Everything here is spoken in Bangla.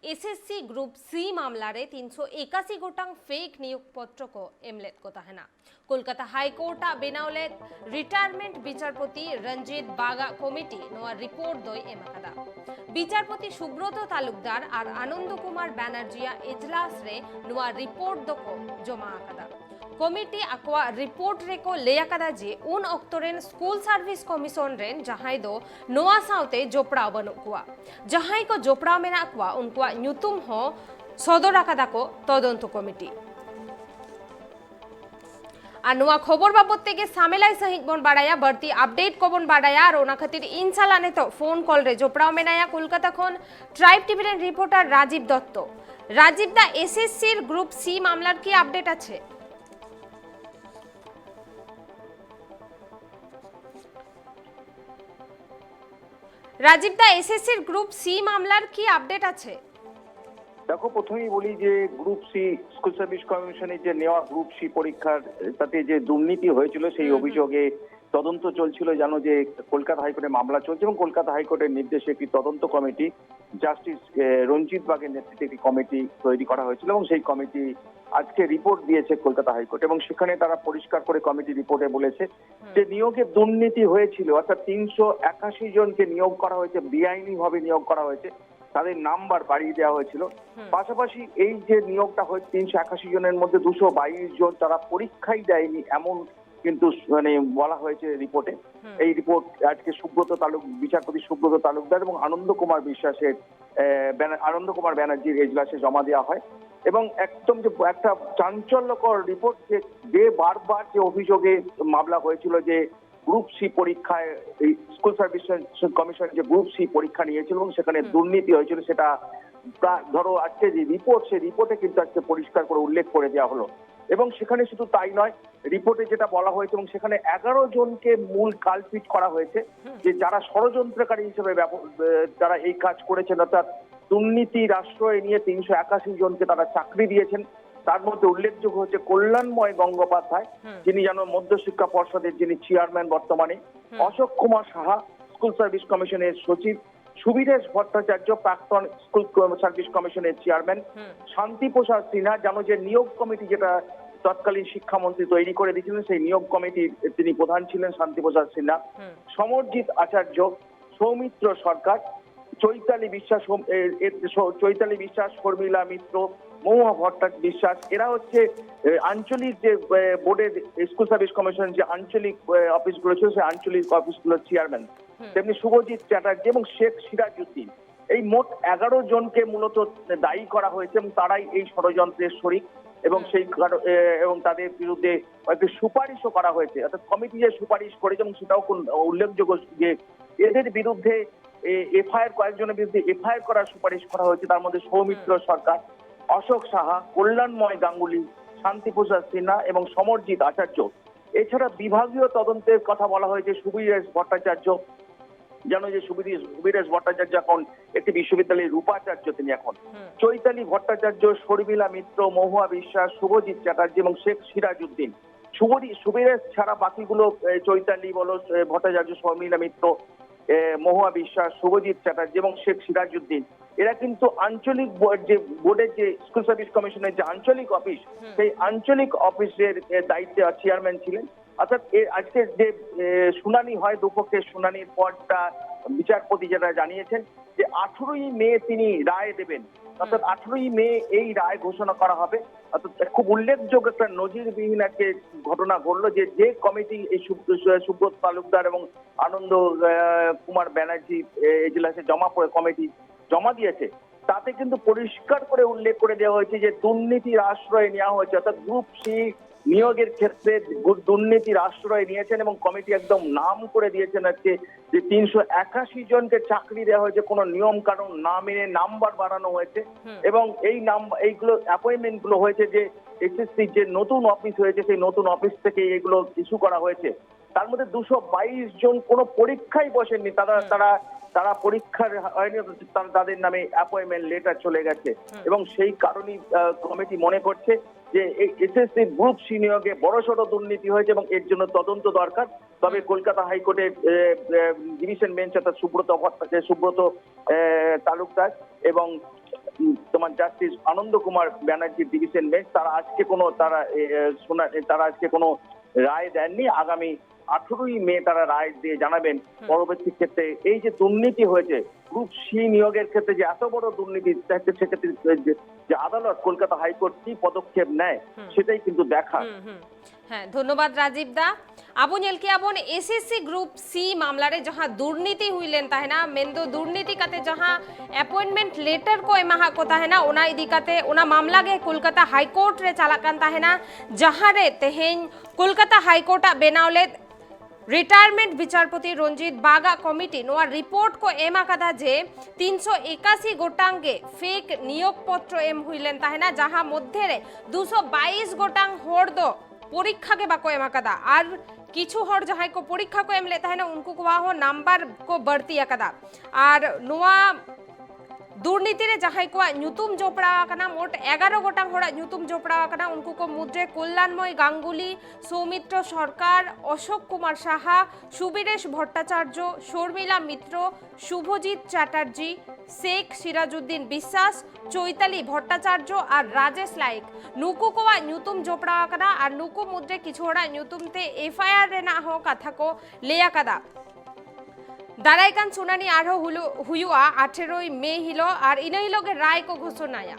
एसएससी ग्रुप सी मामला रे 381 गोटांग फेक नियोगपत्र को एमलेट को तहना कोलकाता हाईकोर्ट बेनावले रिटायरमेंट विचारपति रंजीत बागा कमिटी नोआ रिपोर्ट दोई एमाकादा विचारपति सुब्रत तालुकदार और आनंद कुमार बैनर्जिया इजलास रे नोआ रिपोर्ट दो को जमा आकादा कमिटी आकवा रिपोर्ट रे को लेयाकादा जे उन ऑक्टोरेन स्कूल सर्विस कमीशन रेन जहां दो नोआ साउते जोपड़ा बनुकुआ जहां को जोपड़ा मेना कुआ उनकुआ न्यूतुम हो सदर आकादा को तदंत कमिटी और नोआ खबर बाबत तेगे सामेलाई सहित बन बाड़ाया बढ़ती अपडेट को बन बाड़ाया और ओना खातिर इनशालाने तो फोन कॉल रे जोपड़ा मेनाया कोलकाता खन ट्राइब टीवी रे रिपोर्टर राजीव दत्त राजीव दा एसएससी ग्रुप सी मामलार की अपडेट আছে রাজীব দা এসএসসি গ্রুপ সি মামলার কি আপডেট আছে দেখো প্রথমেই বলি যে গ্রুপ সি স্কুল সার্ভিস কমিশনের যে নেওয়া গ্রুপ সি পরীক্ষার তাতে যে দুর্নীতি হয়েছিল সেই অভিযোগে তদন্ত চলছিল জানো যে কলকাতা হাইকোর্টে মামলা চলছে এবং কলকাতা হাইকোর্টের নির্দেশে একটি তদন্ত কমিটি জাস্টিস রঞ্জিত বাগের নেতৃত্বে একটি কমিটি তৈরি করা হয়েছিল এবং সেই কমিটি আজকে রিপোর্ট দিয়েছে কলকাতা হাইকোর্ট এবং সেখানে তারা পরিষ্কার করে কমিটি রিপোর্টে বলেছে যে নিয়োগে দুর্নীতি হয়েছিল অর্থাৎ 381 জনকে নিয়োগ করা হয়েছে বেআইনিভাবে নিয়োগ করা হয়েছে তাদের নাম্বার বাড়িয়ে দেওয়া হয়েছিল পাশাপাশি এই যে নিয়োগটা হয়েছে 381 জনের মধ্যে 222 জন তারা পরীক্ষাই দেয়নি এমন কিন্তু মানে বলা হয়েছে রিপোর্টে এই রিপোর্ট আজকে বিচারপতি সুব্রত তালুকদার এবং আনন্দ কুমার ব্যানার্জির এজলাসে জমা দেওয়া হয় এবং একদম যে একটা চাঞ্চল্যকর রিপোর্ট যে বারবার যে অভিযোগে মামলা হয়েছিল যে গ্রুপ সি পরীক্ষায় এই স্কুল সার্ভিস কমিশন যে গ্রুপ সি পরীক্ষা নিয়েছিল এবং সেখানে দুর্নীতি হয়েছিল সেটা ধরো আজকে যে রিপোর্ট সেই রিপোর্টে কিন্তু আজকে পরিষ্কার করে উল্লেখ করে দেওয়া হলো এবং সেখানে শুধু তাই নয় রিপোর্টে যেটা বলা হয়েছে এবং সেখানে 11 জনকে মূল কালপিট করা হয়েছে যে যারা ষড়যন্ত্রকারী হিসেবে যারা এই কাজ করেছেন অর্থাৎ দুর্নীতির আশ্রয় নিয়ে 381 জনকে তারা চাকরি দিয়েছেন তার মধ্যে উল্লেখযোগ্য হচ্ছে কল্যাণময় গঙ্গোপাধ্যায় যিনি যেন মধ্যশিক্ষা পর্ষদের যিনি চেয়ারম্যান বর্তমানে অশোক কুমার সাহা স্কুল সার্ভিস কমিশনের সচিব সুবিরেশ ভট্টাচার্য প্রাক্তন স্কুল সার্ভিস কমিশনের চেয়ারম্যান শান্তিপ্রসাদ সিনহা জানো যে নিয়োগ কমিটি যেটা তৎকালীন শিক্ষামন্ত্রী তৈরি করে দিয়েছিলেন সেই নিয়োগ কমিটির তিনি প্রধান ছিলেন শান্তিপ্রসাদ সিনহা সমরজিৎ আচার্য সৌমিত্র সরকার চৈতালি বিশ্বাস শর্মিলা মিত্র মহুয়া ভট্টাচার্য বিশ্বাস এরা হচ্ছে আঞ্চলিক যে বোর্ডের স্কুল সার্ভিস কমিশন যে আঞ্চলিক অফিসগুলো ছিল সেই আঞ্চলিক অফিসগুলোর চেয়ারম্যান তেমনি শুভজিৎ চ্যাটার্জি এবং শেখ সিরাজউদ্দিন এই মোট 11 জনকে মূলত দায়ী করা হয়েছে এবং তারাই এই ষড়যন্ত্রের শরিক এবং এবং তাদের বিরুদ্ধে একটি সুপারিশও করা হয়েছে অর্থাৎ কমিটি যে সুপারিশ করেছে এবং সেটাও উল্লেখযোগ্য যে এদের বিরুদ্ধে কয়েকজনের বিরুদ্ধে এফআইআর করার সুপারিশ করা হয়েছে তার মধ্যে সৌমিত্র সরকার অশোক সাহা কল্যাণময় গাঙ্গুলি শান্তিপ্রসাদ সিনহা এবং সমরজিৎ আচার্য এছাড়া বিভাগীয় তদন্তের কথা বলা হয়েছে সুবিরেশ ভট্টাচার্য জানো যে সুবিরেশ ভট্টাচার্য এখন একটি বিশ্ববিদ্যালয়ের উপাচার্য তিনি এখন চৈতালি ভট্টাচার্য শর্মিলা মিত্র মহুয়া বিশ্বাস শুভজিৎ চ্যাটার্জি এবং শেখ সিরাজউদ্দিন সুবিরেশ ছাড়া বাকিগুলো চৈতালি বলো ভট্টাচার্য শর্মিলা মিত্র মহুয়া বিশ্বাস শুভজিৎ চ্যাটার্জি এবং শেখ সিরাজউদ্দিন এরা কিন্তু আঞ্চলিক যে বোর্ডের যে স্কুল সার্ভিস কমিশনের যে আঞ্চলিক অফিস সেই আঞ্চলিক অফিসের দায়িত্বে চেয়ারম্যান ছিলেন অর্থাৎ আজকে যে শুনানি হয় দুপক্ষের শুনানির পরটা বিচারপতি যেটা জানিয়েছেন যে 18ই মে তিনি রায় দেবেন অর্থাৎ 18ই মে এই রায় ঘোষণা করা হবে অর্থাৎ খুব উল্লেখযোগ্য একটা নজিরবিহীন একটা ঘটনা ঘটলো যে কমিটি এই সুব্রত তালুকদার এবং আনন্দ কুমার ব্যানার্জি এজলাসে কমিটি জমা দিয়েছে তাতে কিন্তু পরিষ্কার করে উল্লেখ করে দেওয়া হয়েছে যে দুর্নীতির আশ্রয় নেওয়া হয়েছে অর্থাৎ গ্রুপ সি নিয়োগের ক্ষেত্রে দুর্নীতির আশ্রয় নিয়েছেন এবং কমিটি একদম নাম করে দিয়েছেন আজকে যে 381 জনকে চাকরি দেওয়া হয়েছে কোনো নিয়ম কানুন না মেনে নাম্বার বাড়ানো হয়েছে এবং এইগুলো অ্যাপয়েন্টমেন্ট গুলো হয়েছে যে এসএসসি যে নতুন অফিস হয়েছে সেই নতুন অফিস থেকে এগুলো ইস্যু করা হয়েছে তার মধ্যে 222 জন কোনো পরীক্ষায় বসেননি তারা পরীক্ষার হয়নি তাদের নামে অ্যাপয়েন্টমেন্ট লেটার চলে গেছে এবং সেই কারণেই কমিটি মনে করছে যে এই এসএসসি গ্রুপ সি নিয়োগে বড়সড় দুর্নীতি হয়েছে এবং এর জন্য তদন্ত দরকার তবে কলকাতা হাইকোর্টের ডিভিশন বেঞ্চ অর্থাৎ সুব্রত তালুকদার এবং তোমার জাস্টিস আনন্দ কুমার ব্যানার্জি ডিভিশন বেঞ্চ তারা আজকে কোনো রায় দেননি। আগামী 18ই মে তারা রায় দিয়ে জানাবেন পরবর্তী ক্ষেত্রে এই যে দুর্নীতি হয়েছে গ্রুপ সি নিয়োগের ক্ষেত্রে যে এত বড় দুর্নীতি সেক্ষেত্রে যে আদালত কলকাতা হাইকোর্ট কি পদক্ষেপ নেয় সেটাই কিন্তু দেখা। হ্যাঁ, ধন্যবাদ রাজীব দা। আবু ᱧᱮᱞ एसएससी ग्रुप सी मामला रे जहां दुर्नीति हुईलेन ताहेना मेंदो दुर्नीति काते जहां अपॉइंटमेंट लेटर को एमा को ताहेना ओना इदी काते ओना मामला गे कोलकाता हाईकोर्ट रे चालाकान ताहेना जहां रे तेहेन कोलकाता हाईकोर्ट बेनावले रिटायरमेंट विचारपति रंजीत बागा कमिटी नोआ रिपोर्ट को एमा कदा जे 381 गोटांगे फेक नियोग पत्र एम हुईलेन ताहेना जहां मध्य रे 222 गोटांग होड़ दो परीक्षा के बाको एमा कदा और किछु हर जहां को परीक्षा को एम लेता है ना उनको को वाहो नंबर को बढ़ती कदा और नोआ दुर्नीति रे जहां को ᱧᱩᱛᱩᱢ जोपड़ा कना मोट 11 गोटांग होड़ा ᱧᱩᱛᱩᱢ जोपड़ा कना उनको को मुद्रे कल्याणमय गांगुली सौमित्र सरकार अशोक कुमार साहा सुबीरेश भट्टाचार्य शर्मिला मित्र शुभजीत चैटार्जी शेख सिराजुद्दीन विश्वास चैताली भट्टाचार्य और राजेश लाइक नुकु को ᱧᱩᱛᱩᱢ जोपड़ा कना और नुकु मुद्रे किछु होड़ा ᱧᱩᱛᱩᱢ ते एफआईआर रेना हो कथा को लेया कदा दारायकान सुनानी आरो हुयुआ 18 मई हिलो और इन हिलो के राय को घोषणाया।